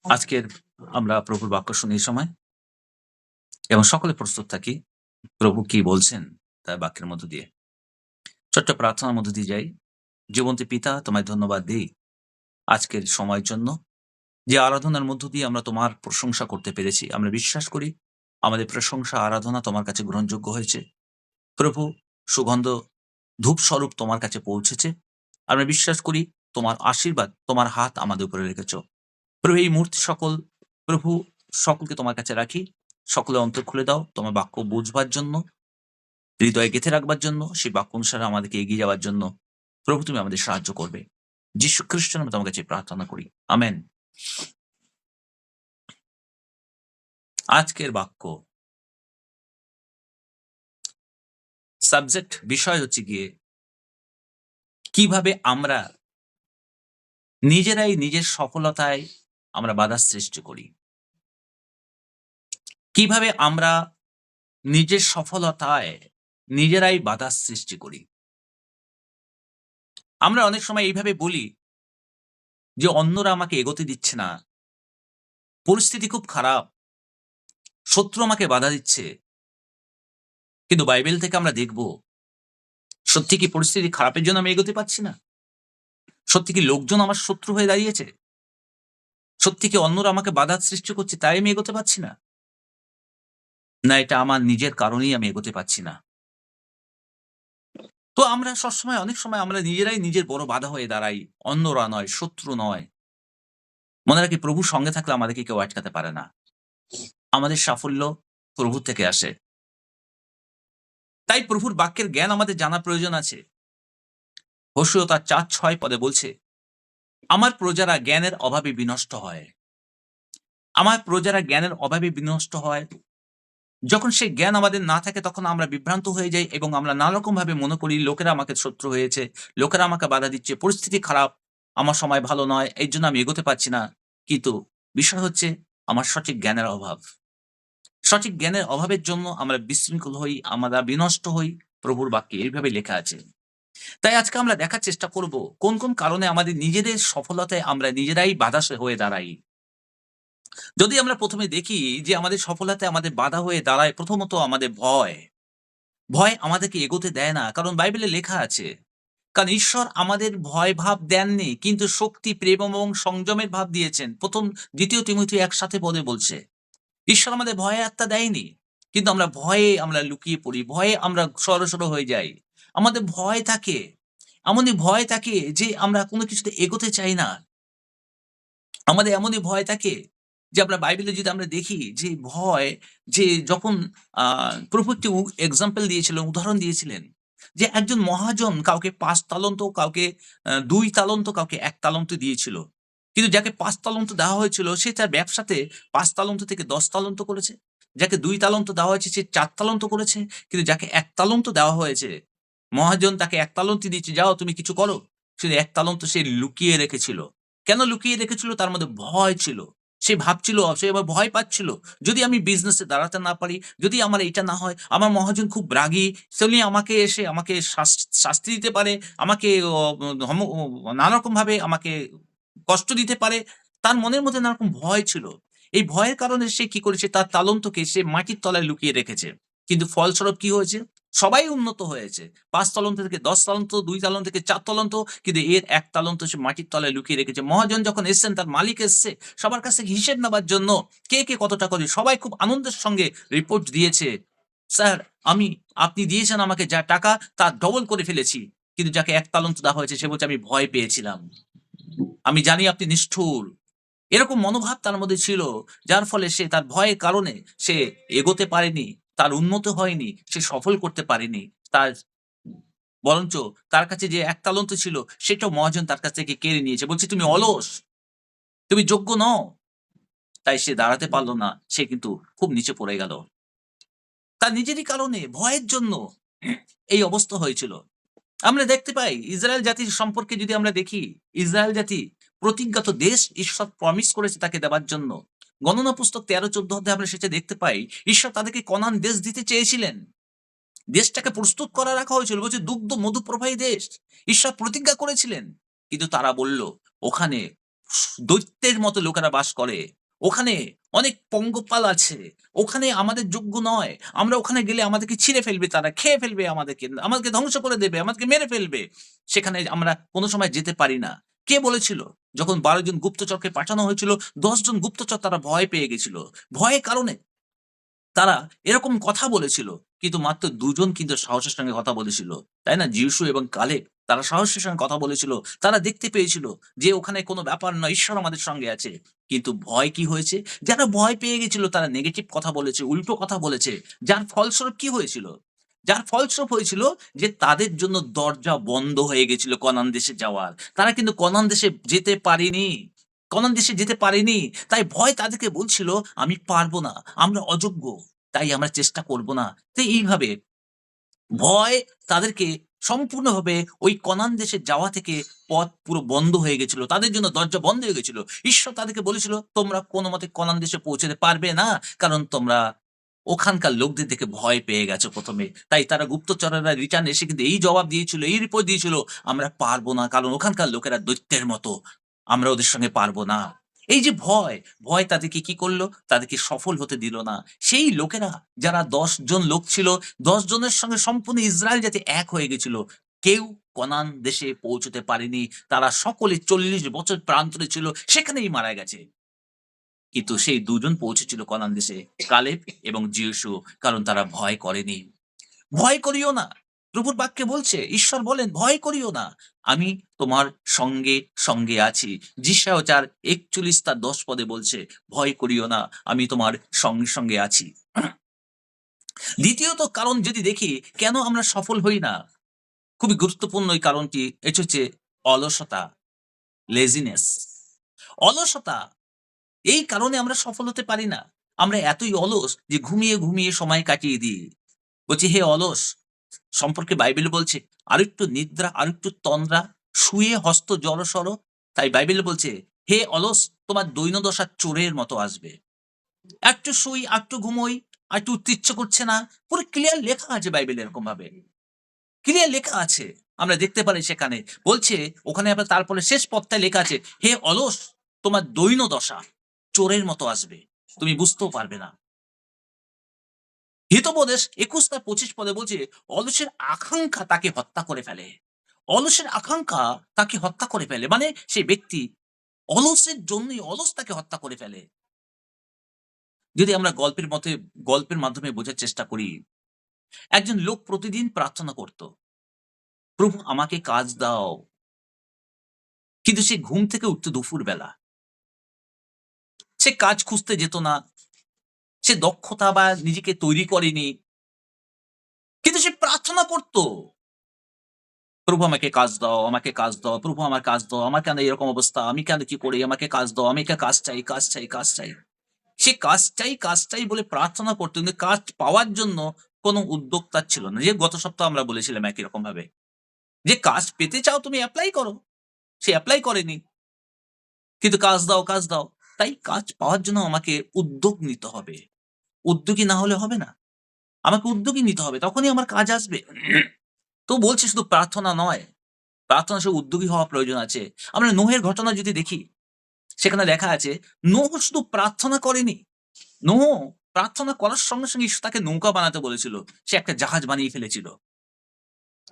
আজকের আমরা প্রভুর বাক্য শুনি এই সময় এবং সকলে প্রস্তুত থাকি প্রভু কি বলছেন তার বাক্যের মধ্য দিয়ে। ছোট্ট প্রার্থনার মধ্য দিয়ে যাই। জীবন্তী পিতা, তোমায় ধন্যবাদ দিই আজকের সময়ের জন্য, যে আরাধনার মধ্য দিয়ে আমরা তোমার প্রশংসা করতে পেরেছি। আমরা বিশ্বাস করি আমাদের প্রশংসা আরাধনা তোমার কাছে গ্রহণযোগ্য হয়েছে। প্রভু, সুগন্ধ ধূপ স্বরূপ তোমার কাছে পৌঁছেছে। আমরা বিশ্বাস করি তোমার আশীর্বাদ, তোমার হাত আমাদের উপরে রেখেছ। প্রভু, এই মুহূর্তে প্রভু সকলকে তোমার কাছে রাখি। সকলে অন্তর খুলে দাও তোমার বাক্য বুঝবার জন্য, হৃদয়ে গেঁথে রাখবার জন্য, সেই বাক্য অনুসারে আমাদেরকে এগিয়ে যাওয়ার জন্য। প্রভু, তুমি আমাদের সাহায্য করবে। যীশু খ্রিস্টের নামে তোমার কাছে প্রার্থনা করি, আমেন। আজকের বাক্য সাবজেক্ট, বিষয় হচ্ছে গিয়ে কিভাবে আমরা নিজেরাই নিজের সফলতায় আমরা বাধা সৃষ্টি করি। কিভাবে আমরা নিজের সফলতায় নিজেরাই বাধা সৃষ্টি করি। আমরা অনেক সময় এইভাবে বলি যে অন্যরা আমাকে এগোতে দিচ্ছে না, পরিস্থিতি খুব খারাপ, শত্রু আমাকে বাধা দিচ্ছে। কিন্তু বাইবেল থেকে আমরা দেখব, সত্যি কি পরিস্থিতি খারাপের জন্য আমি এগোতে পারছি না? সত্যি কি লোকজন আমার শত্রু হয়ে দাঁড়িয়েছে? সত্যি কি অন্যরা আমাকে বাধা সৃষ্টি করছে তাই আমি এগোতে পারছি না? না, এটা আমার নিজের কারণেই আমি এগোতে পারছি না। তো আমরা সবসময়, অনেক সময় আমরা নিজেরাই নিজের বড় বাধা হয়ে দাঁড়াই, অন্যরা নয়, শত্রু নয়। মনে রাখি, প্রভুর সঙ্গে থাকলে আমাদেরকে কেউ আটকাতে পারে না। আমাদের সাফল্য প্রভু থেকে আসে। তাই প্রভুর বাক্যের জ্ঞান আমাদের জানা প্রয়োজন আছে। হোশিয়া তার ৪:৬ পদে বলছে, আমার প্রজারা জ্ঞানের অভাবে বিনষ্ট হয়। আমার প্রজারা জ্ঞানের অভাবে বিনষ্ট হয়। যখন সেই জ্ঞান আমাদের না থাকে তখন আমরা বিভ্রান্ত হয়ে যাই এবং আমরা নানারকম ভাবে মনে করি লোকেরা আমাকে শত্রু হয়েছে, লোকেরা আমাকে বাধা দিচ্ছে, পরিস্থিতি খারাপ, আমার সময় ভালো নয়, এই জন্য আমি এগোতে পারছি না। কিন্তু বিষয় হচ্ছে আমার সঠিক জ্ঞানের অভাব। সঠিক জ্ঞানের অভাবের জন্য আমরা বিশৃঙ্খল হই, আমরা বিনষ্ট হই। প্রভুর বাক্যে এইভাবে লেখা আছে। তাই আজকে আমরা দেখার চেষ্টা করব কোন কোন কারণে আমাদের নিজেদের সফলতায় আমরা নিজেরাই বাধা হয়ে দাঁড়াই। যদি আমরা প্রথমে দেখি যে আমাদের সফলতায় আমাদের বাধা হয়ে দাঁড়ায় প্রথমত আমাদের ভয়। ভয় আমাদেরকে এগোতে দেয় না। কারণ বাইবেলে লেখা আছে, কারণ ঈশ্বর আমাদের ভয় ভাব দেননি, কিন্তু শক্তি, প্রেম এবং সংযমের ভাব দিয়েছেন। ২য় তিমথি ১:৭ পদে বলছে, ঈশ্বর আমাদের ভয়ে আত্মা দেয়নি। কিন্তু আমরা ভয়ে আমরা লুকিয়ে পড়ি, ভয়ে আমরা সরসর হয়ে যাই। আমাদের ভয় থাকে, এমনই ভয় থাকে যে আমরা কোনো কিছুতে এগোতে চাই না। আমাদের এমনই ভয় থাকে যে আমরা বাইবেলে যদি আমরা দেখি যে ভয়, যে যখন আ প্রভু একটি এক্সাম্পল দিয়েছিলেন, উদাহরণ দিয়েছিলেন যে একজন মহাজন কাউকে ৫ তালন্ত, কাউকে ২ তালন্ত, কাউকে ১ তালন্ত দিয়েছিল। কিন্তু যাকে ৫ তালন্ত দেওয়া হয়েছিল সে তার ব্যবসাতে ৫ তালন্ত থেকে ১০ তালন্ত করেছে। যাকে ২ তালন্ত দেওয়া হয়েছে সে ৪ তালন্ত করেছে। কিন্তু যাকে ১ তালন্ত দেওয়া হয়েছে, মহাজন তাকে ১ তালন্ত দিয়েছে, যাও তুমি কিছু করো। শুধু ১ তালন্ত সে লুকিয়ে রেখেছিল। কেন লুকিয়ে রেখেছিল? তার মধ্যে ভয় ছিল। সে ভাবছিল, সে এবার ভয় পাচ্ছিল। যদি আমি বিজনেসে দাঁড়াতে না পারি, যদি আমার এইটা না হয়, আমার মহাজন খুব রাগী, সে আমাকে এসে আমাকে শাস্তি দিতে পারে, আমাকে অ ধম ও নানারকমভাবে আমাকে কষ্ট দিতে পারে। তার মনের মধ্যে নানারকম ভয় ছিল। এই ভয়ের কারণে সে কি করেছে? তার তালন্তকে সে মাটির তলায় লুকিয়ে রেখেছে। কিন্তু ফলস্বরূপ কি হয়েছে? সবাই উন্নত হয়েছে। ৫ তালন্ত থেকে ১০ তালন্ত, ২ তালন্ত থেকে ৪ তালন্ত, কিন্তু এর ১ তালন্ত সে মাটির তলায় লুকিয়ে রেখেছে। মহাজন যখন এসছেন, তার মালিক এসছে সবার কাছ থেকে হিসেব নেবার জন্য, কে কত টাকা দিয়ে, সবাই খুব আনন্দের সঙ্গে রিপোর্ট দিয়েছে। স্যার, আপনি দিয়েছেন আমাকে যা টাকা তার ডবল করে ফেলেছি। কিন্তু যাকে ১ তালন্ত দেওয়া হয়েছে সে বলছে, আমি ভয় পেয়েছিলাম। আমি জানি আপনি নিষ্ঠুর। এরকম মনোভাব তার মধ্যে ছিল, যার ফলে সে তার ভয়ের কারণে সে এগোতে পারেনি, তার উন্নত হয়নি, সে সফল করতে পারেনি। তার বরঞ্চ তার কাছে যে ১ তালন্ত ছিল সেটাও মহাজন তার কাছ থেকে কেড়ে নিয়েছে। বলছে, তুমি অলস, তুমি যোগ্য নও। তাই সে দাঁড়াতে পারল না। সে কিন্তু খুব নিচে পড়ে গেল। তার নিজেরই কারণে, ভয়ের জন্য এই অবস্থা হয়েছিল। আমরা দেখতে পাই ইসরায়েল জাতির সম্পর্কে যদি আমরা দেখি, ইসরায়েল জাতি প্রতিজ্ঞাত দেশ ঈশ্বর প্রমিস করেছে তাকে দেবার জন্য। গণনা পুস্তক ১৩-১৪ অধ্যায়ে আমরা সেটা দেখতে পাই। ঈশ্বর তাদেরকে কনান দেশ দিতে চেয়েছিলেন। দেশটাকে প্রস্তুত করা রাখা হয়েছিল। বলছে দুগ্ধ মধু প্রবাহী দেশ। ঈশ্বর প্রতিজ্ঞা করেছিলেন। কিন্তু তারা বলল, ওখানে দৈত্যের মতো লোকেরা বাস করে। ওখানে অনেক পঙ্গপাল আছে। ওখানে আমাদের যোগ্য নয়। আমরা ওখানে গেলে আমাদেরকে ছিঁড়ে ফেলবে তারা, খেয়ে ফেলবে আমাদেরকে, আমাদেরকে ধ্বংস করে দেবে, আমাদেরকে মেরে ফেলবে। সেখানে আমরা কোন সময় যেতে পারি না। কে বলেছিল? যখন ১২ জন গুপ্তচরকে পাঠানো হয়েছিল, ১০ জন গুপ্তচর তারা ভয় পেয়ে গেছিল। ভয়ের কারণে তারা এরকম কথা বলেছিল। কিন্তু মাত্র ২ জন কিন্তু সাহসের সঙ্গে কথা বলেছিল। তাই না? যিশু এবং কালেব তারা সাহসের সঙ্গে কথা বলেছিল। তারা দেখতে পেয়েছিল যে ওখানে কোনো ব্যাপার নয়, ঈশ্বর আমাদের সঙ্গে আছে। কিন্তু ভয় কি হয়েছে? যারা ভয় পেয়ে গেছিল তারা নেগেটিভ কথা বলেছে, উল্টো কথা বলেছে। যার ফলস্বরূপ কি হয়েছিল? যার ফলস্বরূপ হয়েছিল যে তাদের জন্য দরজা বন্ধ হয়ে গেছিল কনান দেশে যাওয়ার। তারা কিন্তু কনান দেশে যেতে পারেনি। কনান দেশে যেতে পারেনি। তাই ভয় তাদেরকে বলছিল, "আমি পারব না। আমরা অযোগ্য। তাই আমরা চেষ্টা করব না।" তো এইভাবে ভয় তাদেরকে সম্পূর্ণভাবে ওই কনান দেশে যাওয়া থেকে পথ পুরো বন্ধ হয়ে গেছিল। তাদের জন্য দরজা বন্ধ হয়ে গেছিল। ঈশ্বর তাদেরকে বলেছিল, "তোমরা কোনমতে কনান দেশে পৌঁছাতে পারবে না। কারণ তোমরা ওখানকার লোকদের দেখে ভয় পেয়ে গেছো ১ম এ।" তাই তারা গুপ্তচরেরা রিটার্ন এসে কিন্তু এই জবাব দিয়েছিল, এই রিপোর্ট দিয়েছিল, "আমরা পারব না। কারণ ওখানকার লোকেরা দৈত্যের মতো। আমরা ওদের সঙ্গে পারব না।" এই যে ভয়, ভয় তাদেরকে কি করল? তাদেরকে সফল হতে দিল না। সেই লোকেরা যারা ১০ জন লোক ছিল, ১০ জনের সঙ্গে সম্পূর্ণ ইসরায়েল জাতি এক হয়ে গেছিল। কেউ কনান দেশে পৌঁছতে পারেনি। তারা সকলে ৪০ বছর প্রান্তরে ছিল, সেখানেই মারা গেছে। কিন্তু সেই ২ জন পৌঁছেছিল কনান দেশে, কালেব এবং যিশু। কারণ তারা ভয় করেনি। ভয় করিও না। প্রভুর বাক্যে বলছে, ঈশ্বর বলেন, "ভয় করিও না। আমি তোমার সঙ্গে, সঙ্গে আছি।" যিশায় ৪:৪১ তার ১০ পদে বলছে, "ভয় করিও না। আমি তোমার সঙ্গে, সঙ্গে আছি।" দ্বিতীয়ত কারণ যদি দেখি কেন আমরা সফল হই না? খুবই গুরুত্বপূর্ণ এই কারণটি। এটি হচ্ছে অলসতা, লেজিনেস। অলসতা। এই কারণে আমরা সফল হতে পারি না। আমরা এতই অলস যে ঘুমিয়ে, ঘুমিয়ে সময় কাটিয়ে দিই। বলছি, "হে অলস!" সম্পর্কে বাইবেল বলছে, "আরেকটু নিদ্রা, আরেকটু তন্দ্রা, শুয়ে হস্ত জড়সড়।" তাই বাইবেল বলছে, "হে অলস! তোমার দৈন্যদশা চোরের মতো আসবে।" একটু শুই, আরেকটু ঘুমোই, আরেকটু উঠতে ইচ্ছে করছে না। পুরো ক্লিয়ার লেখা আছে বাইবেলে এরকমভাবে। ক্লিয়ার লেখা আছে। আমরা দেখতে পারি সেখানে। বলছে ওখানে আবার তারপরে শেষ পদটায় লেখা আছে, "হে অলস! তোমার দৈন্যদশা চোরের মতো আসবে। তুমি বুঝতেও পারবে না।" হিতোপদেশ ২১ তার ২৫ পদে বলছে, "অলসের আকাঙ্ক্ষা তাকে হত্যা করে ফেলে।" অলসের আকাঙ্ক্ষা তাকে হত্যা করে ফেলে। মানে সেই ব্যক্তি অলসের জন্যই অলস তাকে হত্যা করে ফেলে। যদি আমরা গল্পের মাধ্যমে বোঝার চেষ্টা করি, একজন লোক প্রতিদিন প্রার্থনা করত, "প্রভু আমাকে কাজ দাও।" কিন্তু সে ঘুম থেকে উঠত দুপুরবেলা। সে কাজ খুঁজতে যেত না। সে দক্ষতা বা নিজেকে তৈরি করেনি। কিন্তু সে প্রার্থনা করত। প্রভু আমাকে কাজ দাও, আমাকে কাজ দাও। প্রভু আমার কাজ দাও। আমার কেন এরকম অবস্থা? আমি কেন কি করি? আমাকে কাজ দাও। আমি কাজ চাই, কাজ চাই, কাজ চাই। সে কাজ চাই বলে প্রার্থনা করত। কিন্তু কাজ পাওয়ার জন্য কোন উদ্যোগ তার ছিল না। যে গত সপ্তাহে আমরা বলেছিলাম একই রকমভাবে। যে কাজ পেতে চাও তুমি এপ্লাই করো। সে এপ্লাই করেনি। কিন্তু কাজ দাও, কাজ দাও। তাই কাজ পাওয়ার জন্য আমাকে উদ্যোগ নিতে হবে। উদ্যোগী না হলে হবে না। আমাকে উদ্যোগী নিতে হবে। তখনই আমার কাজ আসবে। তো বলছে শুধু প্রার্থনা নয়। প্রার্থনা সে উদ্যোগী হওয়া প্রয়োজন আছে। আমরা নোহের ঘটনা যদি দেখি, সেখানে লেখা আছে নোহ শুধু প্রার্থনা করেনি। নোহ প্রার্থনা করার সঙ্গে, সঙ্গে ঈশ্বর তাকে নৌকা বানাতে বলেছিল। সে একটা জাহাজ বানিয়ে ফেলেছিল।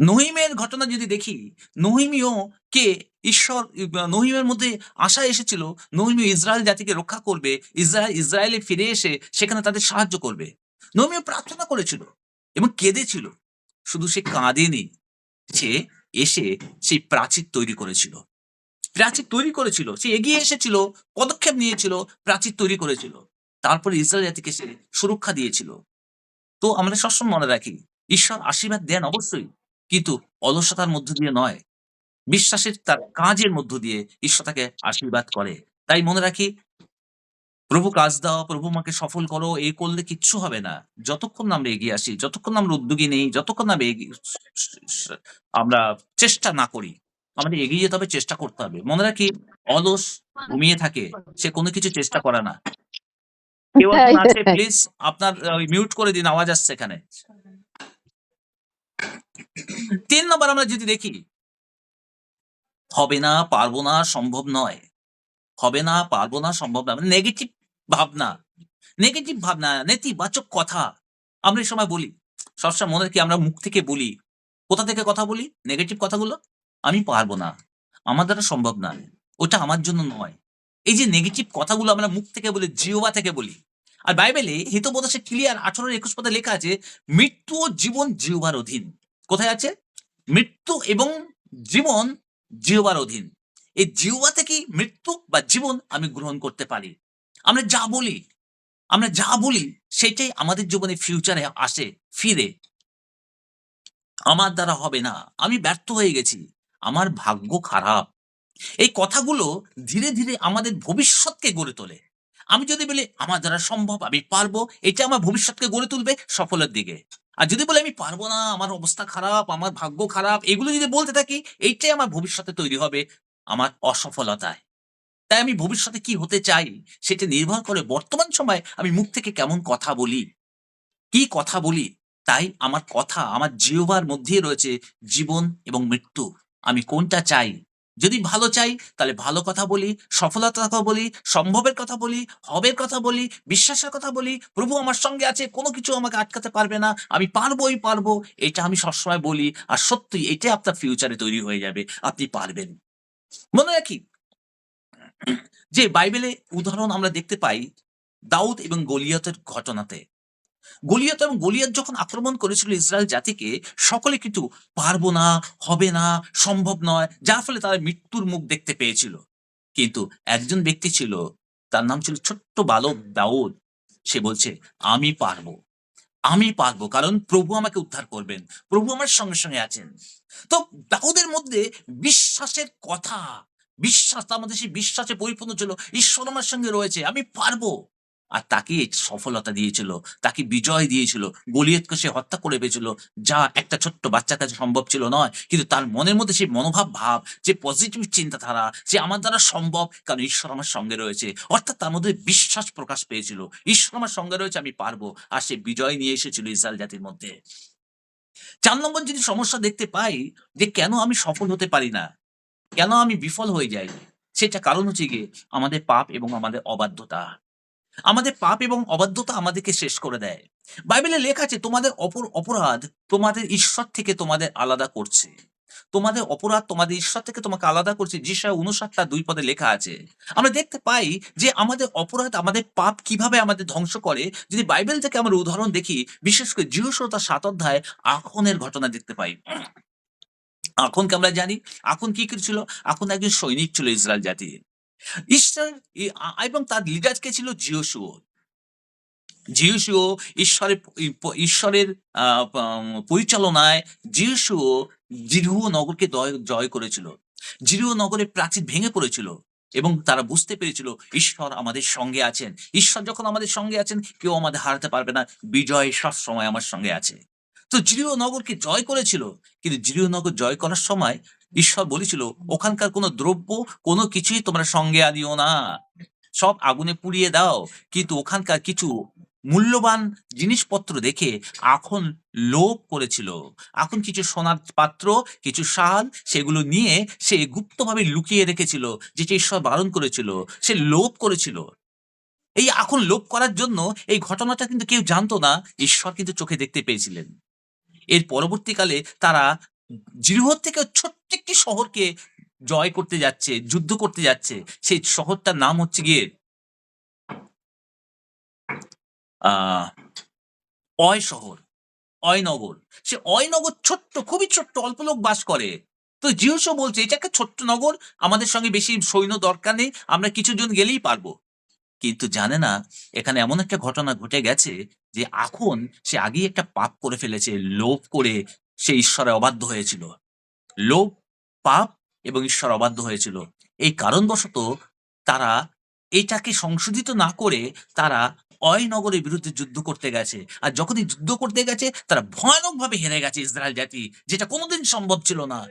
নহিমের ঘটনা যদি দেখি, নহিমীয় কে ঈশ্বর নহিমের মধ্যে আশা এসেছিল, নহিমীয় ইসরায়েল জাতিকে রক্ষা করবে। ইসরায়েলে ফিরে এসে সেখানে তাদের সাহায্য করবে। নহিমীয় প্রার্থনা করেছিল এবং কেঁদেছিল। শুধু সে কাঁদেনি, সে এসে সেই প্রাচীর তৈরি করেছিল। প্রাচীর তৈরি করেছিল। সে এগিয়ে এসেছিল, পদক্ষেপ নিয়েছিল, প্রাচীর তৈরি করেছিল। তারপরে ইসরায়েল জাতিকে সে সুরক্ষা দিয়েছিল। তো আমরা সবসময় মনে রাখি, ঈশ্বর আশীর্বাদ দেন অবশ্যই। কিন্তু অলসতার মধ্য দিয়ে নয়। বিশ্বাসের তার কাজের মধ্য দিয়ে ঈশ্বর তাকে আশীর্বাদ করে। তাই মনে রাখি, "প্রভু কাজ দাও, প্রভু আমাকে সফল করো।" এই করলে কিচ্ছু হবে না। যতক্ষণ না আমরা এগিয়ে আসি, যতক্ষণ না আমরা উদ্যোগী নেই, যতক্ষণ না আমরা স স আমরা চেষ্টা না করি। আমাদের এগিয়ে যেতে হবে, চেষ্টা করতে হবে। মনে রাখি, অলস ঘুমিয়ে থাকে। সে কোনো কিছু চেষ্টা করে না। কেউ একজন আছে প্লিজ আপনার মিউট করে দিন, আওয়াজ আসছে এখানে। ৩ নাম্বার আমরা যদি দেখি, হবে না, পারব না, সম্ভব নয়। হবে না, পারবো না, সম্ভব না। মানে ভাবনা, নেগেটিভ ভাবনা, নেতিবাচক কথা আমরা এই সময় বলি। সবসময় মনে রাখি আমরা মুখ থেকে বলি। কোথা থেকে কথা বলি? নেগেটিভ কথাগুলো? আমি পারব না। আমার দ্বারা সম্ভব না। ওটা আমার জন্য নয়। এই যে নেগেটিভ কথাগুলো আমরা মুখ থেকে বলি, জিহ্বা থেকে বলি। আর বাইবেলে হিতোপদেশে ক্লিয়ার 18-21 পদে লেখা আছে, মৃত্যু ও জীবন জিহ্বার অধীন। কোথায় আছে? মৃত্যু এবং জীবন জিহ্বার অধীন। এই জিহ্বা থেকেই মৃত্যু বা জীবন আমি গ্রহণ করতে পারি। আমরা যা বলি আমরা যা বলি সেটাই আমাদের জীবনে ফিউচারে আসে ফিরে। আমার দ্বারা হবে না। আমি ব্যর্থ হয়ে গেছি। আমার ভাগ্য খারাপ। এই কথাগুলো ধীরে, ধীরে আমাদের ভবিষ্যৎকে গড়ে তোলে। আমি যদি বলি আমার দ্বারা সম্ভব, আমি পারবো, এটা আমার ভবিষ্যৎকে গড়ে তুলবে সফলের দিকে। আর যদি বলি আমি পারবো না, আমার অবস্থা খারাপ, আমার ভাগ্য খারাপ, এগুলো যদি বলতে থাকি, এইটাই আমার ভবিষ্যতে তৈরি হবে আমার অসফলতায়। তাই আমি ভবিষ্যতে কি হতে চাই সেটা নির্ভর করে বর্তমান সময়ে আমি মুখ থেকে কেমন কথা বলি, কি কথা বলি। তাই আমার কথা আমার জিহ্বার মধ্যেই রয়েছে জীবন এবং মৃত্যু। আমি কোনটা চাই? যদি ভালো চাই তাহলে ভালো কথা বলি, সফলতার কথা বলি, সম্ভবের কথা বলি, হবের কথা বলি, বিশ্বাসের কথা বলি। প্রভু আমার সঙ্গে আছে, কোনো কিছু আমাকে আটকাতে পারবে না। আমি পারবোই পারবো। এটা আমি সবসময় বলি। আর সত্যি এটাই আপনার ফিউচারে তৈরি হয়ে যাবে। আপনি পারবেন। মনে রাখি যে বাইবেলে উদাহরণ আমরা দেখতে পাই দাউদ এবং গলিয়াতের ঘটনাতে। গলিয়াত যখন আক্রমণ করেছিল ইসরায়েল জাতিকে, সকলে কিন্তু পারবো না, হবে না, সম্ভব নয়, যার ফলে তারা মৃত্যুর মুখ দেখতে পেয়েছিল। কিন্তু একজন ব্যক্তি ছিল, তার নাম ছিল ছোট্ট বালক দাউদ। সে বলছে, আমি পারবো, আমি পারবো, কারণ প্রভু আমাকে উদ্ধার করবেন, প্রভু আমার সঙ্গে সঙ্গে আছেন। তো দাউদের মধ্যে বিশ্বাসের কথা, বিশ্বাস, তার মধ্যে সেই বিশ্বাসে পরিপূর্ণ ছিল, ঈশ্বর আমার সঙ্গে রয়েছে, আমি পারবো। আর তাকে সফলতা দিয়েছিল, তাকে বিজয় দিয়েছিল। গলিয়তকে সে হত্যা করে পেয়েছিল, যা একটা ছোট্ট বাচ্চার কাছে সম্ভব ছিল নয়। কিন্তু তার মনের মধ্যে সেই মনোভাব, যে পজিটিভ চিন্তাধারা, যে আমার দ্বারা সম্ভব, কারণ ঈশ্বর আমার সঙ্গে রয়েছে। অর্থাৎ তার মধ্যে বিশ্বাস প্রকাশ পেয়েছিল, ঈশ্বর আমার সঙ্গে রয়েছে, আমি পারবো। আর সে বিজয় নিয়ে এসেছিল ইসরায়েল জাতির মধ্যে। ৪ নম্বর যদি সমস্যা দেখতে পাই, যে কেন আমি সফল হতে পারি না, কেন আমি বিফল হয়ে যাই, সেটা কারণ হচ্ছে গিয়ে আমাদের পাপ এবং আমাদের অবাধ্যতা। আমাদের পাপ এবং অবাধ্যতা আমাদেরকে শেষ করে দেয়। বাইবেলে লেখা আছে, তোমাদের অপরাধ তোমাদের ঈশ্বর থেকে তোমাদের আলাদা করছে। তোমাদের অপরাধ তোমাদের ঈশ্বর থেকে তোমাকে আলাদা করছে। যিশায়া ৫৯:২ পদে লেখা আছে। আমরা দেখতে পাই যে আমাদের অপরাধ, আমাদের পাপ কিভাবে আমাদের ধ্বংস করে। যদি বাইবেল থেকে আমরা উদাহরণ দেখি, বিশেষ করে যিহোশূয়া তার ৭ অধ্যায়ে আখনের ঘটনা দেখতে পাই। আখনকে আমরা জানি, আখন কি করেছিল? আখন একজন সৈনিক ছিল ইসরায়েল জাতির। ঈশ্বর এবং তার লিডার কে ছিল যিহোশূয়া। যিশু ঈশ্বরের আ পাম পরিচালনায় যিশু জিরুহ নগরকে জয় করেছিল। জিরুহ নগরের প্রাচীর ভেঙে পড়েছিল এবং তারা বুঝতে পেরেছিল ঈশ্বর আমাদের সঙ্গে আছেন। ঈশ্বর যখন আমাদের সঙ্গে আছেন, কেউ আমাদের হারাতে পারবে না। বিজয় সবসময় আমার সঙ্গে আছে। তো জিরিহ নগরকে জয় করেছিল। কিন্তু জিরিহ নগর জয় করার সময় ঈশ্বর বলেছিল, ওখানকার কোন দ্রব্য, কোন কিছুই তোমরা সঙ্গে আনিও না। সব আগুনে পুড়িয়ে দাও। কিন্তু ওখানকার কিছু মূল্যবান জিনিসপত্র দেখে আখন লোভ করেছিল। আখন কিছু সোনার পাত্র, কিছু শাল, সেগুলো নিয়ে সে গুপ্তভাবে লুকিয়ে রেখেছিল, যেটা ঈশ্বর বারণ করেছিল। সে লোভ করেছিল। এই আখন লোভ করার জন্য এই ঘটনাটা কিন্তু কেউ জানতো না। ঈশ্বর কিন্তু চোখে দেখতে পেয়েছিলেন। এর পরবর্তীকালে তারা জিরিহ থেকে ছোট্ট একটি শহরকে জয় করতে যাচ্ছে, যুদ্ধ করতে যাচ্ছে। সেই শহরটার নাম হচ্ছে গিয়ে আ অয় শহর, অয়নগর। সে অয়নগর ছোট্ট, খুবই ছোট্ট, অল্প লোক বাস করে। তো যিহোশূয়া বলছে, "এটা একটা ছোট্ট নগর, আমাদের সঙ্গে বেশি সৈন্য দরকার নেই, আমরা কিছুজন গেলেই পারবো।" কিন্তু জানে না, এখানে এমন একটা ঘটনা ঘটে গেছে যে এখন সে আগেই একটা পাপ করে ফেলেছে। লোভ করে সে ঈশ্বরে অবাধ্য হয়েছিল। লোভ, পাপ এবং ঈশ্বর অবাধ্য হয়েছিল। এই কারণবশত তারা এটাকে সংশোধিত না করে তারা নগরের বিরুদ্ধে যুদ্ধ করতে গেছে। আর যখনই যুদ্ধ করতে গেছে, তারা ভয়ানকভাবে হেরে গেছে ইসরায়েল জাতি, যেটা কোনদিন সম্ভব ছিল না।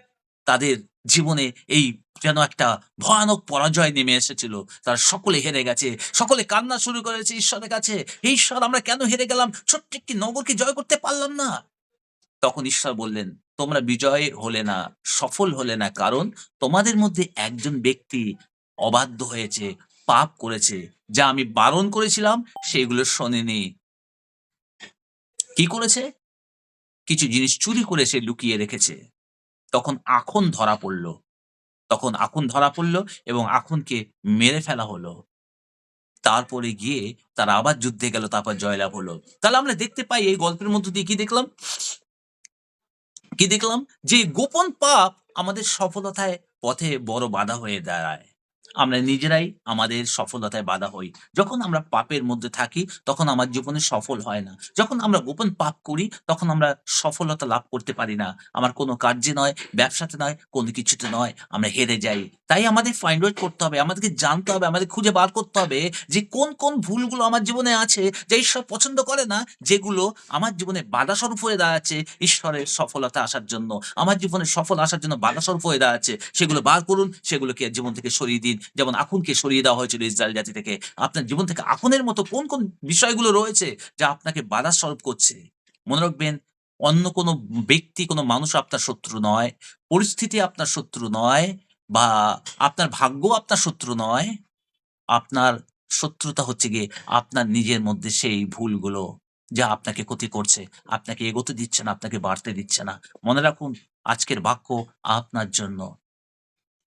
তাদের জীবনে এই যেন একটা ভয়ানক পরাজয় নেমে এসেছিল। তারা সকলে হেরে গেছে। সকলে কান্না শুরু করেছে ঈশ্বরের কাছে। "হে ঈশ্বর, আমরা কেন হেরে গেলাম? ছোট্ট একটি নগরকে জয় করতে পারলাম না।" তখন ঈশ্বর বললেন, "তোমরা বিজয় হলে না, সফল হলে না। কারণ তোমাদের মধ্যে একজন ব্যক্তি অবাধ্য হয়েছে, পাপ করেছে, যা আমি বারণ করেছিলাম সেগুলো শোনেনি। কি করেছে? কিছু জিনিস চুরি করে সে লুকিয়ে রেখেছে। তখন আখন ধরা পড়ল। এবং আখনকে মেরে ফেলা হলো। তারপরে গিয়ে তারা আবার যুদ্ধে গেল, তারপর জয়লাভ হলো। তাহলে আমরা দেখতে পাই এই গল্পের মধ্য দিয়ে কি দেখলাম? যে গোপন পাপ আমাদের সফলতায় পথে বড় বাধা হয়ে দাঁড়ায়। আমরা নিজেরাই আমাদের সফলতায় বাধা হই। যখন আমরা পাপের মধ্যে থাকি তখন আমার জীবনে সফল হয় না। যখন আমরা গোপন পাপ করি তখন আমরা সফলতা লাভ করতে পারি না। আমার কোনো কার্যে নয়, ব্যবসাতে নয়, কোনো কিছুতে নয়। আমরা হেরে যাই। তাই আমাদের ফাইন্ড আউট করতে হবে। আমাদেরকে জানতে হবে, আমাদের খুঁজে বার করতে হবে যে কোন ভুলগুলো আমার জীবনে আছে যা ঈশ্বর পছন্দ করে না, যেগুলো আমার জীবনে বাধাস্বরূপ হয়ে দাঁড়াচ্ছে ঈশ্বরের সফলতা আসার জন্য। আমার জীবনে সফল আসার জন্য বাধাস্বরূপ হয়ে দাঁড়াচ্ছে। সেগুলো বার করুন, সেগুলোকে জীবন থেকে সরিয়ে দিন। যেমন আখুনকে সরিয়ে দেওয়া হয়েছিল ইসরায়েল জাতি থেকে। আপনার জীবন থেকে আখুনের মতো কোন বিষয়গুলো রয়েছে যা আপনাকে বাধাস্বরূপ করছে? মনে রাখবেন, অন্য কোনো ব্যক্তি, কোনো মানুষ আপনার শত্রু নয়। পরিস্থিতি আপনার শত্রু নয়, বা আপনার ভাগ্য আপনার শত্রু নয়। আপনার শত্রুতা হচ্ছে গিয়ে আপনার নিজের মধ্যে সেই ভুলগুলো, যা আপনাকে ক্ষতি করছে, আপনাকে এগোতে দিচ্ছে না, আপনাকে বাড়তে দিচ্ছে না। মনে রাখুন, আজকের বাক্য আপনার জন্য।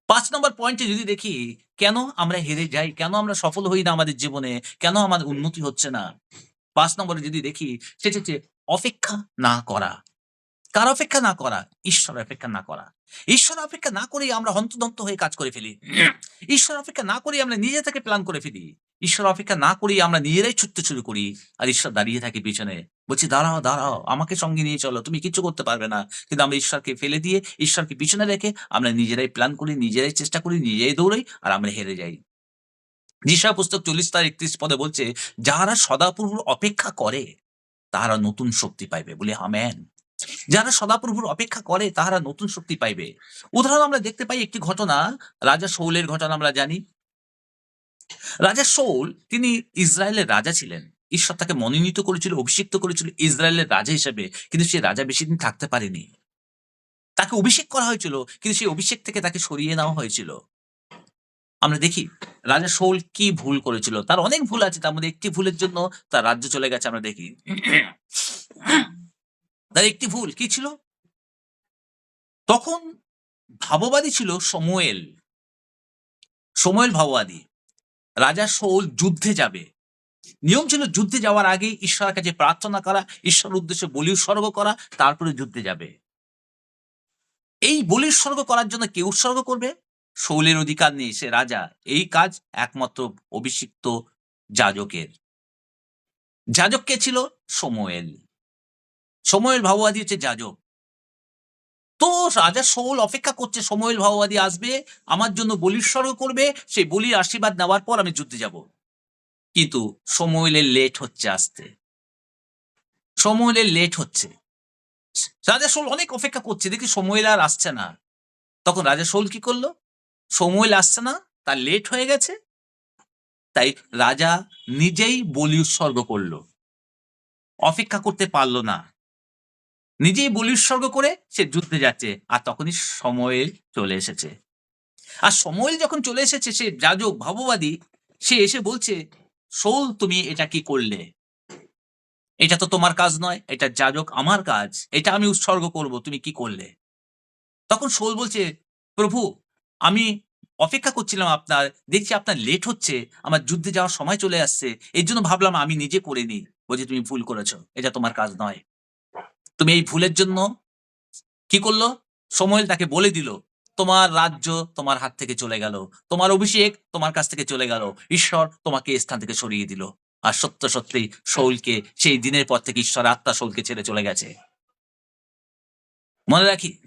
৫ নম্বর পয়েন্টে যদি দেখি, কেন আমরা হেরে যাই? কেন আমরা সফল হই না আমাদের জীবনে? কেন আমাদের উন্নতি হচ্ছে না? ৫ নম্বরে যদি দেখি, সেটা হচ্ছে অপেক্ষা না করা। কার অপেক্ষা না করা? ঈশ্বরের অপেক্ষা না করা। ঈশ্বরের অপেক্ষা না করেই আমরা হন্তদন্ত হয়ে কাজ করে ফেলি। ঈশ্বরের অপেক্ষা না করেই আমরা নিজে থেকে প্ল্যান করে ফেলি। ঈশ্বরের অপেক্ষা না করেই আমরা নিজেরাই ছুটতে শুরু করি। আর ঈশ্বর দাঁড়িয়ে থাকে পিছনে। বলছি, "দাঁড়াও, দাঁড়াও, আমাকে সঙ্গে নিয়ে চলো। তুমি কিচ্ছু করতে পারবে না।" কিন্তু আমরা ঈশ্বরকে ফেলে দিয়ে, ঈশ্বরকে পিছনে রেখে আমরা নিজেরাই প্ল্যান করি, নিজেরাই চেষ্টা করি, নিজেরাই দৌড়াই, আর আমরা হেরে যাই। যিশায়া পুস্তক ৪০ তার ৩১ পদে বলছে, "যাহারা সদাপ্রভুর অপেক্ষা করে, তাহারা নতুন শক্তি পাইবে।" বলি আমেন। যারা সদাপ্রভুর অপেক্ষা করে তাহারা নতুন শক্তি পাইবে। উদাহরণ আমরা দেখতে পাই একটি ঘটনা, রাজা শাউলের ঘটনা আমরা জানি। রাজা শাউল তিনি ইসরায়েলের রাজা ছিলেন। ঈশ্বর তাকে মনোনীত করেছিল, অভিষিক্ত করেছিল ইসরায়েলের রাজা হিসেবে। কিন্তু সে রাজা বেশিদিন থাকতে পারেনি। তাকে অভিষেক করা হয়েছিল, কিন্তু সেই অভিষেক থেকে তাকে সরিয়ে নেওয়া হয়েছিল। আমরা দেখি রাজা শাউল কি ভুল করেছিল। তার অনেক ভুল আছে, তার মধ্যে একটি ভুলের জন্য তার রাজ্য চলে গেছে আমরা দেখি। তার একটি ভুল কি ছিল? তখন ভাববাদী ছিল শমূয়েল। শমূয়েল ভাববাদী। রাজা শাউল যুদ্ধে যাবে। নিয়ম ছিল যুদ্ধে যাওয়ার আগেই ঈশ্বরের কাছে প্রার্থনা করা, ঈশ্বরের উদ্দেশ্যে বলি উৎসর্গ করা, তারপরে যুদ্ধে যাবে। এই বলি উৎসর্গ করার জন্য কে উৎসর্গ করবে? শাউলের অধিকার নেই, সে রাজা। এই কাজ একমাত্র অভিষিক্ত যাজকের। যাজক কে ছিল? শমূয়েল। শমূয়েল ভাববাদী হচ্ছে যাজক। তো রাজা শাউল অপেক্ষা করছে শমূয়েল ভাববাদী আসবে, আমার জন্য বলি উৎসর্গ করবে, সেই বলির আশীর্বাদ নেওয়ার পর আমি যুদ্ধে যাব। কিন্তু শমূয়েলের লেট হচ্ছে আসতে। শমূয়েলের লেট হচ্ছে। রাজা শাউল অনেক অপেক্ষা করছে, দেখি শমূয়েল আর আসছে না। তখন রাজা শাউল কি করলো? শমূয়েল আসছে না, তার লেট হয়ে গেছে, তাই রাজা নিজেই বলি উৎসর্গ করল। অপেক্ষা করতে পারল না। নিজেই বলি উৎসর্গ করে সে যুদ্ধে যাচ্ছে। আর তখনই শমূয়েল চলে এসেছে। আর শমূয়েল যখন চলে এসেছে, সে যাজক ভাববাদী, সে এসে বলছে, "শাউল, তুমি এটা কি করলে? এটা তো তোমার কাজ নয়, এটা যাজক আমার কাজ। এটা আমি উৎসর্গ করব, তুমি কি করলে?" তখন শাউল বলছে, "প্রভু, আমি অপেক্ষা করছিলাম আপনার। দেখছি আপনার লেট হচ্ছে। আমার যুদ্ধে যাওয়ার সময় চলে আসছে। এজন্য ভাবলাম আমি নিজে করে নিই।" বলছে, "তুমি ভুল করেছ। এটা তোমার কাজ নয়।" তুমি এই ভুলের জন্য কি করল? শমূয়েল তাকে বলে দিল, "তোমার রাজ্য তোমার হাত থেকে চলে গেল। তোমার অভিষেক তোমার কাছ থেকে চলে গেল। ঈশ্বর তোমাকে এই স্থান থেকে সরিয়ে দিল।" আর সত্যি শাউলকে সেই দিনের পর থেকে ঈশ্বরের আত্মা শাউলকে ছেড়ে চলে গেছে। মনে রাখি,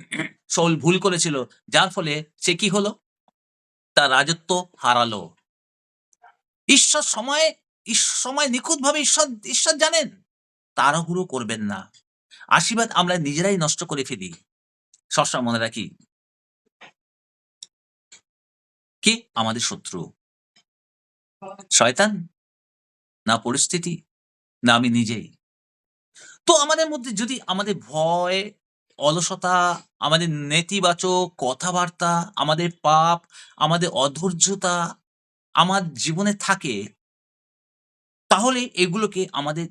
শাউল ভুল করেছিল, যার ফলে সে কি হলো? তার রাজত্ব হারালো। ঈশ্বর সময় সময় নিখুঁতভাবে ঈশ্বর জানেন। তাড়াহুড়ো করবেন না। আশীর্বাদ আমরা নিজেরাই নষ্ট করে ফেলি। সবসময় মনে রাখি, কে আমাদের শত্রু? শয়তান? না পরিস্থিতি? না আমি নিজেই? তো আমাদের মধ্যে যদি আমাদের ভয়, অলসতা, আমাদের নেতিবাচক কথাবার্তা, আমাদের পাপ, আমাদের অধৈর্যতা আমার জীবনে থাকে, তাহলে এগুলোকে আমাদের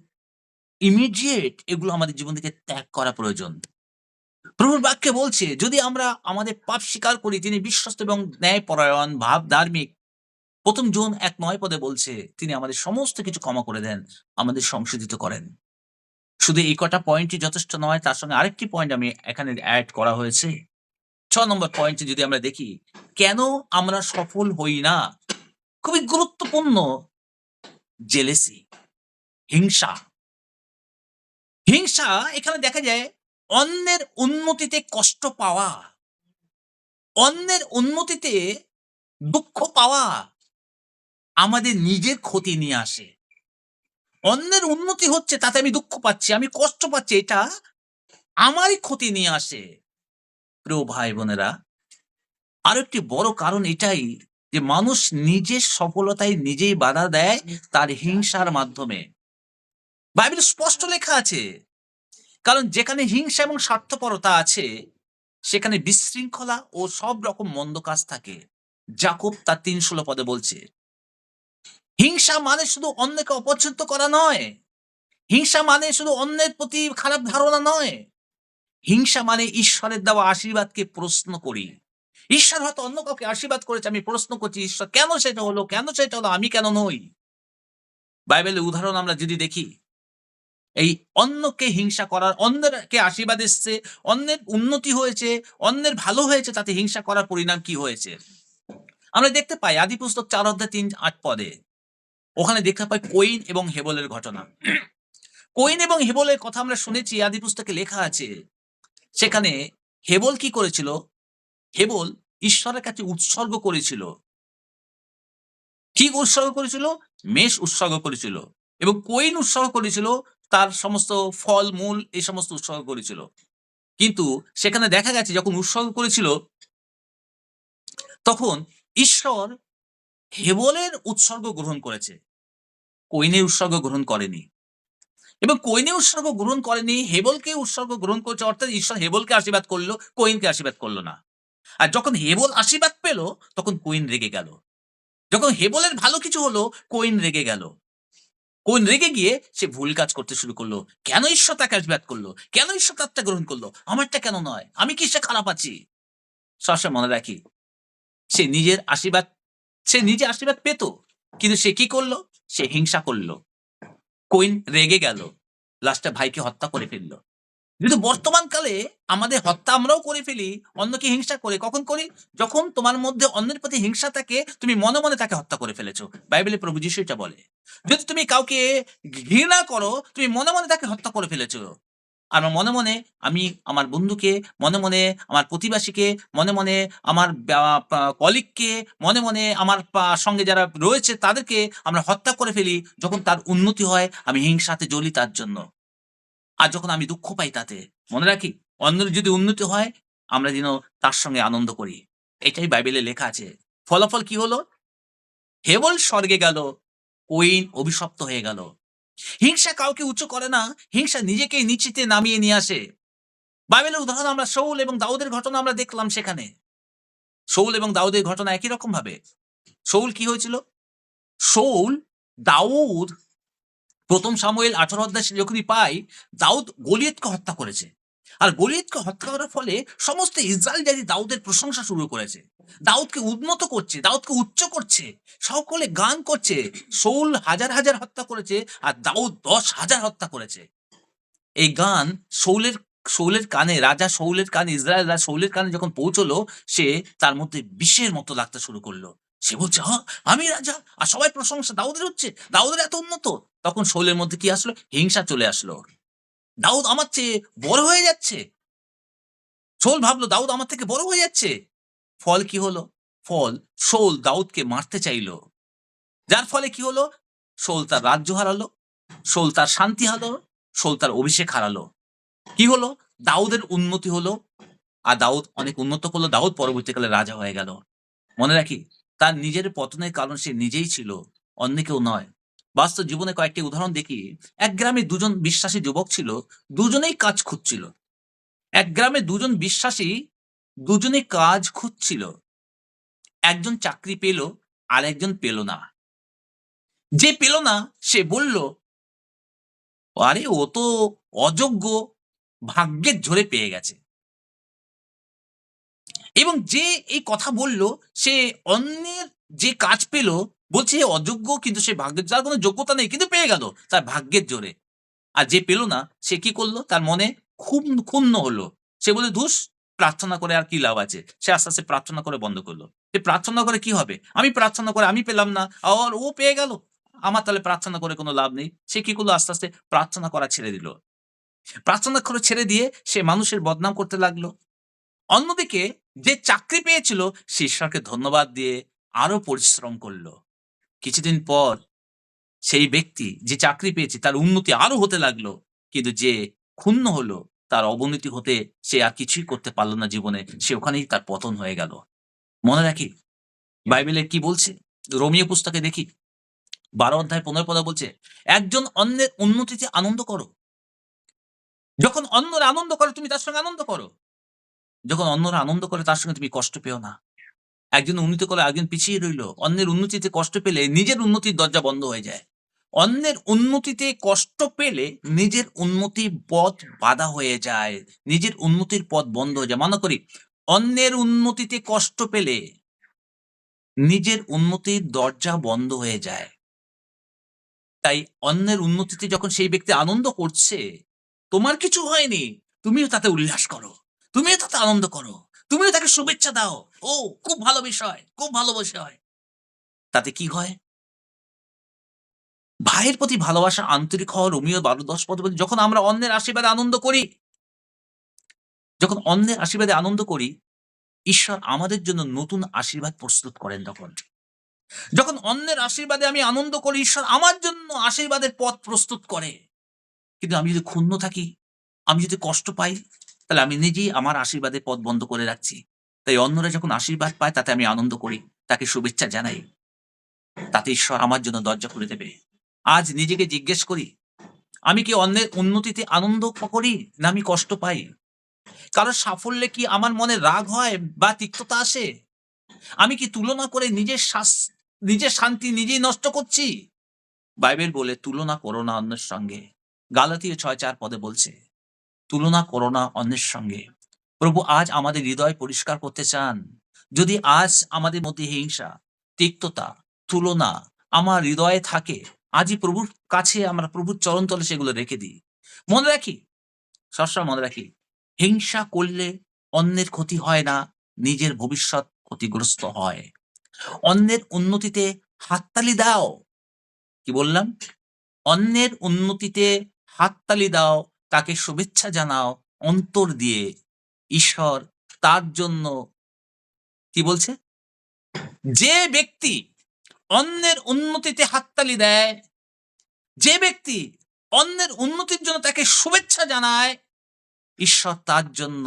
ইমিডিয়েট এগুলো আমাদের জীবন থেকে ত্যাগ করা প্রয়োজন। প্রভুর বাক্যে বলছে, যদি আমরা আমাদের পাপ স্বীকার করি, তিনি বিশ্বস্ত এবং ন্যায়পরায়ণ, ধার্মিক। ১ম জন ১:৯ পদে বলছে, তিনি আমাদের সমস্ত কিছু ক্ষমা করে দেন, আমাদের সংশোধিত করেন। শুধু এই কটা পয়েন্টই যথেষ্ট নয়, তার সঙ্গে আরেকটি পয়েন্ট আমি এখানে এড করা হয়েছে। ৬ নম্বর পয়েন্টে যদি আমরা দেখি, কেন আমরা সফল হই না? খুবই গুরুত্বপূর্ণ, জেলেসি, হিংসা। হিংসা এখানে দেখা যায় অন্যের উন্নতিতে কষ্ট পাওয়া, অন্যের উন্নতিতে দুঃখ পাওয়া আমাদের নিজের ক্ষতি নিয়ে আসে। অন্যের উন্নতি হচ্ছে তাতে আমি দুঃখ পাচ্ছি, আমি কষ্ট পাচ্ছি, এটা আমারই ক্ষতি নিয়ে আসে। প্রিয় ভাই বোনেরা, আরো একটি বড় কারণ এটাই যে মানুষ নিজের সফলতায় নিজেই বাধা দেয় তার হিংসার মাধ্যমে। বাইবেলে স্পষ্ট লেখা আছে, কারণ যেখানে হিংসা এবং স্বার্থপরতা আছে সেখানে বিশৃঙ্খলা ও সব রকম মন্দ কাজ থাকে। যাকব তার ৩:১৬ পদে বলছে, হিংসা মানে শুধু অন্যকে অপছন্দ করা নয়, হিংসা মানে শুধু অন্যের প্রতি খারাপ ধারণা নয়, হিংসা মানে ঈশ্বরের দেওয়া আশীর্বাদকে প্রশ্ন করি। ঈশ্বর হয়তো অন্য কাউকে আশীর্বাদ করেছে, আমি প্রশ্ন করছি, ঈশ্বর কেন সেটা হলো, কেন সেটা হলো, আমি কেন নই? বাইবেলের উদাহরণ আমরা যদি দেখি, এই অন্যকে হিংসা করার, অন্যকে আশীর্বাদ এসছে, অন্যের উন্নতি হয়েছে, অন্যের ভালো হয়েছে, তাতে হিংসা করার পরিণাম কি হয়েছে? আমরা দেখতে পাই আদিপুস্তক ৪:৩-৮ পদে। ওখানে দেখতে পাই কইন এবং হেবলের ঘটনা। কইন এবং হেবলের কথা আমরা শুনেছি, আদিপুস্তকে লেখা আছে। সেখানে হেবল কি করেছিল? হেবল ঈশ্বরের কাছে উৎসর্গ করেছিল। কি উৎসর্গ করেছিল? মেষ উৎসর্গ করেছিল। এবং কইন উৎসর্গ করেছিল তার সমস্ত ফল-মূল, এই সমস্ত উৎসর্গ করেছিল। কিন্তু সেখানে দেখা গেছে যখন উৎসর্গ করেছিল, তখন ঈশ্বর হেবলের উৎসর্গ গ্রহণ করেছে। কইনের উৎসর্গ গ্রহণ করেনি। এবং কইনের উৎসর্গ গ্রহণ করেনি, হেবলকে উৎসর্গ গ্রহণ করেছে, অর্থাৎ ঈশ্বর হেবলকে আশীর্বাদ করলো, কইনকে আশীর্বাদ করল না। আর যখন হেবল আশীর্বাদ পেল, তখন কইন রেগে গেল। যখন হেবলের ভালো কিছু হলো, কইন রেগে গেল। কইন রেগে গিয়ে সে ভুল কাজ করতে শুরু করলো। কেন ঈশ্বর তাকে আশীর্বাদ করলো? কেন ঈশ্বর তারটা গ্রহণ করলো? আমারটা কেন নয়? আমি কিসে খারাপ আছি? সবসময় মনে রাখি, সে নিজের আশীর্বাদ, সে নিজে আশীর্বাদ পেত। কিন্তু সে কি করলো? সে হিংসা করলো। কইন রেগে গেল। লাস্টে ভাইকে হত্যা করে ফেলল। কিন্তু বর্তমানকালে আমাদের হত্যা আমরাও করে ফেলি, অন্যকে হিংসা করে। কখন করি? যখন তোমার মধ্যে অন্যের প্রতি হিংসা থাকে, তুমি মনে, মনে তাকে হত্যা করে ফেলেছো। বাইবেলে প্রভু যীশু এটা বলে। যদি তুমি কাউকে ঘৃণা করো, তুমি মনে, মনে তাকে হত্যা করে ফেলেছো। আর মনে, মনে আমি আমার বন্ধুকে, মনে, মনে আমার প্রতিবেশীকে, মনে, মনে আমার ব্যা পা কলিগকে, মনে, মনে আমার সঙ্গে যারা রয়েছে তাদেরকে আমরা হত্যা করে ফেলি। যখন তার উন্নতি হয়, আমি হিংসাতে জ্বলি তার জন্য। আর যখন আমি দুঃখ পাই তাতে, মনে রাখি অন্যের যদি উন্নতি হয়, আমরা যেন তার সঙ্গে আনন্দ করি। এটাই বাইবেলে লেখা আছে। ফলাফল কি হলো? হেবল স্বর্গে গেল, কইন অভিশপ্ত হয়ে গেল। হিংসা কাউকে উঁচু করে না, হিংসা নিজেকেই নিচেতে নামিয়ে নিয়ে আসে। বাইবেলের উদাহরণ আমরা শাউল এবং দাউদের ঘটনা আমরা দেখলাম সেখানে। শাউল এবং দাউদের ঘটনা একই রকম ভাবে। শাউল কি হয়েছিল? শাউল, দাউদ ১ম সামুয়েল ১৮ অধ্যায় যখনই পাই, দাউদ গলিয়তকে হত্যা করেছে। আর গলিয়তকে হত্যা করার ফলে সমস্ত ইসরায়েল জাতি দাউদের প্রশংসা শুরু করেছে। দাউদকে উন্নত করছে, দাউদকে উচ্চ করছে। সকলে গান করছে। শাউল হাজার, হাজার হত্যা করেছে আর দাউদ ১০,০০০ হত্যা করেছে। এই গান শাউলের শাউলের কানে, রাজা শাউলের কানে, ইসরায়েল রাজা শাউলের কানে যখন পৌঁছলো, সে তার মধ্যে বিষের মতো লাগতে শুরু করলো। সে বলছে, আমি রাজা আর সবাই প্রশংসা দাউদের হচ্ছে, দাউদের এত উন্নত। তখন শাউলের মধ্যে কি আসলো? হিংসা চলে আসলো। দাউদ আমার চেয়ে বড় হয়ে যাচ্ছে। শাউল ভাবলো দাউদ আমার থেকে বড় হয়ে যাচ্ছে। ফল কি হলো? ফল, শাউল দাউদকে মারতে চাইলো। যার ফলে কি হলো? শাউল তার রাজ্য হারালো, শাউল তার শান্তি হারালো, শাউল তার অভিষেক হারালো। কি হলো? দাউদের উন্নতি হলো। আর দাউদ অনেক উন্নত করলো। দাউদ পরবর্তীকালে রাজা হয়ে গেল। মনে রাখি, তার নিজের পতনের কারণ সে নিজেই ছিল, অন্য কেউ নয়। বাস্তব জীবনে কয়েকটি উদাহরণ দেখি। এক গ্রামে ২ জন বিশ্বাসী যুবক ছিল। দুজনেই কাজ খুঁজছিল। এক গ্রামে দুজন বিশ্বাসী দুজনে কাজ খুঁজছিল। একজন চাকরি পেল, আর একজন পেল না। যে পেল না সে বলল, আরে ও তো অযোগ্য, ভাগ্যের জোরে পেয়ে গেছে। এবং যে এই কথা বলল সে অন্যের যে কাজ পেল বলছে এ অযোগ্য, কিন্তু সে ভাগ্যের, যার কোনো যোগ্যতা নেই কিন্তু পেয়ে গেল তার ভাগ্যের জোরে। আর যে পেল না সে কি করলো, তার মনে খুব ক্ষুণ্ণ হলো। সে বলে, ধুস, প্রার্থনা করে আর কি লাভ আছে। সে আস্তে আস্তে প্রার্থনা করে বন্ধ করলো। যে প্রার্থনা করে কি হবে, আমি প্রার্থনা করে আমি পেলাম না, আর ও পেয়ে গেল, আমার তাহলে প্রার্থনা করে কোনো লাভ নেই। সে কি করলো, আস্তে আস্তে প্রার্থনা করা ছেড়ে দিল। প্রার্থনা করে ছেড়ে দিয়ে সে মানুষের বদনাম করতে লাগলো। অন্যদিকে যে চাকরি পেয়েছিল সে ঈশ্বরকে ধন্যবাদ দিয়ে আরো পরিশ্রম করলো। কিছুদিন পর সেই ব্যক্তি যে চাকরি পেয়েছে তার উন্নতি আরো হতে লাগলো। কিন্তু যে ক্ষুণ্ণ হলো, তার অবনতি হতে সে আর কিছুই করতে পারল না জীবনে। সে ওখানেই তার পতন হয়ে গেল। মনে রাখি বাইবেলে কি বলছে? রোমীয় পুস্তকে দেখি ১২ অধ্যায় ১৫ পদে বলছে, একজন অন্যের উন্নতিতে আনন্দ করো। যখন অন্যরা আনন্দ করে তুমি তার সঙ্গে আনন্দ করো। যখন অন্যরা আনন্দ করে তার সঙ্গে তুমি কষ্ট পেও না। একজন উন্নতি করে একজন পিছিয়ে রইল। অন্যের উন্নতিতে কষ্ট পেলে নিজের উন্নতির দরজা বন্ধ হয়ে যায়। অন্যের উন্নতিতে কষ্ট পেলে নিজের উন্নতির পথ বাধা হয়ে যায়। নিজের উন্নতির পথ বন্ধ হয়ে যায়। মনে করি, অন্যের উন্নতিতে কষ্ট পেলে নিজের উন্নতির দরজা বন্ধ হয়ে যায়। তাই অন্যের উন্নতিতে যখন সেই ব্যক্তি আনন্দ করছে, তোমার কিছু হয়নি, তুমিও তাতে উল্লাস করো, তুমিও তাতে আনন্দ করো, তুমিও তাকে শুভেচ্ছা দাও। ও খুব ভালো বিষয়, খুব ভালো বিষয়। তাতে কি হয়? ভাইয়ের প্রতি ভালোবাসা আন্তরিক হওয়া, রোমিও ১২:১০ পদে বলে, যখন আমরা অন্যের আশীর্বাদে আনন্দ করি, যখন অন্যের আশীর্বাদে আনন্দ করি, ঈশ্বর আমাদের জন্য নতুন আশীর্বাদ প্রস্তুত করেন তখন। যখন অন্যের আশীর্বাদে আমি আনন্দ করি, ঈশ্বর আমার জন্য আশীর্বাদের পথ প্রস্তুত করে। কিন্তু আমি যদি ক্ষুণ্ণ থাকি, আমি যদি কষ্ট পাই, তাহলে আমি নিজেই আমার আশীর্বাদের পথ বন্ধ করে রাখছি। তাই অন্যরা যখন আশীর্বাদ পায় তাতে আমি আনন্দ করি, তাকে শুভেচ্ছা জানাই। তাতে ঈশ্বর আমার জন্য দরজা খুলে দেবে। আজ নিজেকে জিজ্ঞেস করি, আমি কি অন্যের উন্নতিতে আনন্দ করি, না আমি কষ্ট পাই? কারো সাফল্যে কি আমার মনে রাগ হয় বা তিক্ততা আসে? আমি কি তুলনা করে নিজের শান্তি নিজেই নষ্ট করছি? বাইবেল বলে, তুলনা করো না অন্যের সঙ্গে। গালাতীয় ৬:৪ পদে বলছে, তুলনা করো না অন্যের সঙ্গে। প্রভু আজ আমাদের হৃদয় পরিষ্কার করতে চান। যদি আজ আমাদের মধ্যে হিংসা, তিক্ততা, তুলনা আমার হৃদয়ে থাকে, আজই প্রভুর কাছে আমরা প্রভুর চরণতলে সেগুলো রেখে দিই। মনে রাখি, সবসময় মনে রাখি, হিংসা করলে অন্যের ক্ষতি হয় না, নিজের ভবিষ্যৎ ক্ষতিগ্রস্ত হয়। অন্যের উন্নতিতে হাততালি দাও। কি বললাম? অন্যের উন্নতিতে হাততালি দাও, তাকে শুভেচ্ছা জানাও অন্তর দিয়ে। ঈশ্বর তার জন্য কি বলছে? যে ব্যক্তি অন্যের উন্নতিতে হাততালি দেয়, যে ব্যক্তি অন্যের উন্নতির জন্য তাকে শুভেচ্ছা জানায়, ঈশ্বর তার জন্য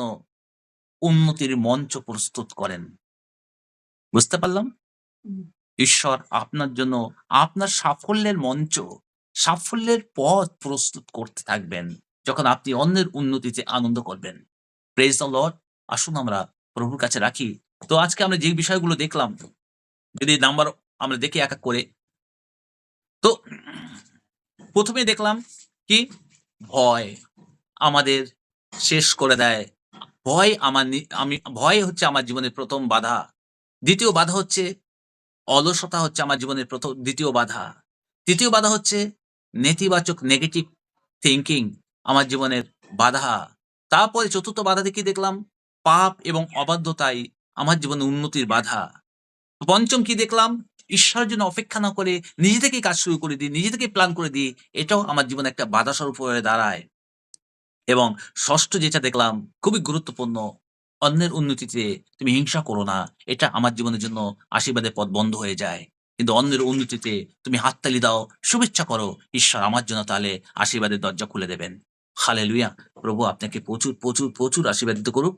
উন্নতির মঞ্চ প্রস্তুত করেন। বুঝতে পারলাম? ঈশ্বর আপনার জন্য আপনার সাফল্যের মঞ্চ, সাফল্যের পথ প্রস্তুত করতে থাকবেন, যখন আপনি অন্যের উন্নতিতে আনন্দ করবেন। Praise the lord. আসুন আমরা প্রভুর কাছে রাখি। তো আজকে আমরা যে বিষয়গুলো দেখলাম, যদি নাম্বার আমরা দেখি এক এক করে, তো প্রথমে দেখলাম কি, ভয় আমাদের শেষ করে দেয়। ভয় ভয় হচ্ছে আমার জীবনের প্রথম বাধা। দ্বিতীয় বাধা হচ্ছে অলসতা, হচ্ছে আমার জীবনের দ্বিতীয় বাধা। তৃতীয় বাধা হচ্ছে নেতিবাচক নেগেটিভ থিংকিং, আমার জীবনের বাধা। তারপরে চতুর্থ বাধা কি দেখলাম? পাপ এবং অবাধ্যতাই আমার জীবনে উন্নতির বাধা। পঞ্চম কি দেখলাম? ঈশ্বরের জন্য অপেক্ষা না করে নিজে থেকেই কাজ শুরু করে দিই, নিজে থেকেই প্ল্যান করে দিই, এটাও আমার জীবনে একটা বাধা স্বরূপ হয়ে দাঁড়ায়। এবং ষষ্ঠ যেটা দেখলাম, খুবই গুরুত্বপূর্ণ, অন্যের উন্নতিতে তুমি হিংসা করো না। এটা আমার জীবনের জন্য আশীর্বাদের পথ বন্ধ হয়ে যায়। কিন্তু অন্যের উন্নতিতে তুমি হাততালি দাও, শুভেচ্ছা করো, ঈশ্বর আমার জন্য তাহলে আশীর্বাদের দরজা খুলে দেবেন। হালেলুয়া! প্রভু আপনাকে প্রচুর, প্রচুর, প্রচুর আশীর্বাদিত করুক।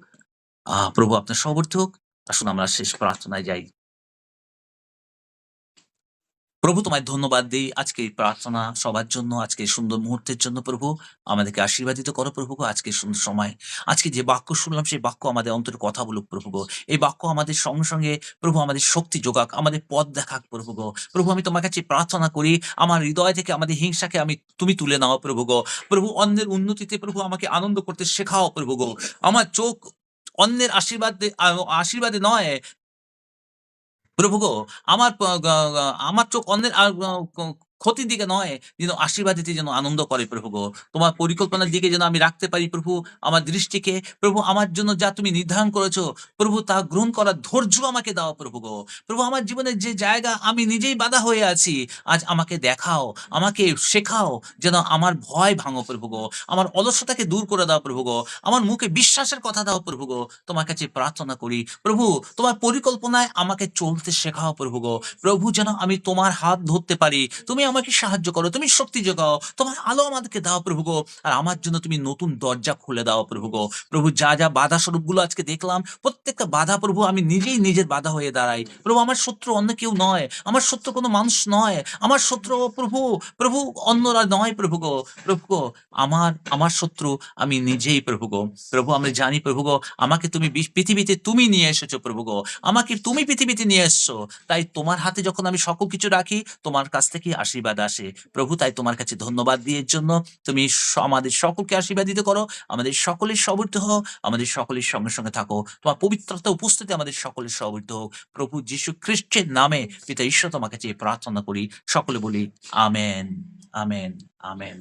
প্রভু আপনার সমর্থক। আসুন আমরা শেষ প্রার্থনায় যাই। প্রভু তোমায় ধন্যবাদ দেই আজকে এই প্রার্থনা সবার জন্য, আজকে এই সুন্দর মুহূর্তের জন্য প্রভু। আমাদেরকে আশীর্বাদিত করো প্রভু গো আজকের সুন্দর সময়। আজকে যে বাক্য শুনলাম সেই বাক্য আমাদের অন্তরে কথা বলুক প্রভু গো। এই বাক্য আমাদের সঙ্গে, সঙ্গে প্রভু আমাদের শক্তি যোগাক, আমাদের পথ দেখাক প্রভু গো। প্রভু আমি তোমার কাছে প্রার্থনা করি, আমার হৃদয় থেকে আমাদের হিংসাকে তুমি তুলে নাও প্রভু গো। প্রভু অন্যের উন্নতিতে প্রভু আমাকে আনন্দ করতে শেখাও প্রভু গো। আমার চোখ অন্যের আশীর্বাদে নয় প্রভু গো, আমার প গা গা আমার চোখ অন্যের ক ক্ষতির দিকে নয়, যেন আশীর্বাদেতে যেন আনন্দ করে প্রভু গো। তোমার পরিকল্পনার দিকে যেন আমি রাখতে পারি প্রভু আমার দৃষ্টিকে। প্রভু আমার জন্য যা তুমি নির্ধারণ করেছ, প্রভু তা গ্রহণ করার ধৈর্য আমাকে দাও প্রভু গো। প্রভু আমার জীবনের যে জায়গা আমি নিজেই বাধা হয়ে আছি, আজ আমাকে দেখাও, আমাকে শেখাও যেন আমার ভয় ভাঙো প্রভু গো। আমার অলসতাকে দূর করে দাও প্রভু গো। আমার মুখে বিশ্বাসের কথা দাও প্রভু গো। তোমার কাছে প্রার্থনা করি। প্রভু তোমার পরিকল্পনায় আমাকে চলতে শেখাও প্রভু গো। প্রভু যেন আমি তোমার হাত ধরতে পারি। তুমি আমাকে সাহায্য করো, তুমি শক্তি যোগাও, তোমার আলো আমাদেরকে দাও প্রভু গো। আর আমার জন্য তুমি নতুন দরজা খুলে দাও প্রভু গো। প্রভু যা বাধা স্বরূপগুলো আজকে দেখলাম, প্রত্যেকটা বাধা প্রভু আমি নিজেই নিজের বাধা হয়ে দাঁড়াই। প্রভু আমার শত্রু অন্য কেউ নয়, আমার শত্রু কোনো মানুষ নয়, আমার শত্রু প্রভু, প্রভু অন্যরা নয় প্রভু গো। প্রভু গো, আমার শত্রু আমি নিজেই প্রভু গো। প্রভু আমি জানি প্রভু গো, আমাকে তুমি পৃথিবীতে তুমি নিয়ে এসেছো প্রভু গো। আমাকে তুমি পৃথিবীতে নিয়ে এসছো। তাই তোমার হাতে যখন আমি সকল কিছু রাখি, তোমার কাছ থেকেই আশীর্বাদ আসে। প্রভু তাই তোমার কাছে ধন্যবাদ দিয়ে এর জন্য। তুমি আমাদের সকলকে আশীর্বাদিত করো। আমাদের সকলের সবৃদ্ধ হও, আমাদের সকলের সঙ্গে, সঙ্গে থাকো। তোমার পবিত্রতা উপস্থিতি আমাদের সকলের সবৃদ্ধ হোক। প্রভু যীশু খ্রিস্টের নামে পিতা ঈশ্বর তোমার কাছে এই প্রার্থনা করি। সকলে বলি আমেন, আমেন, আমেন।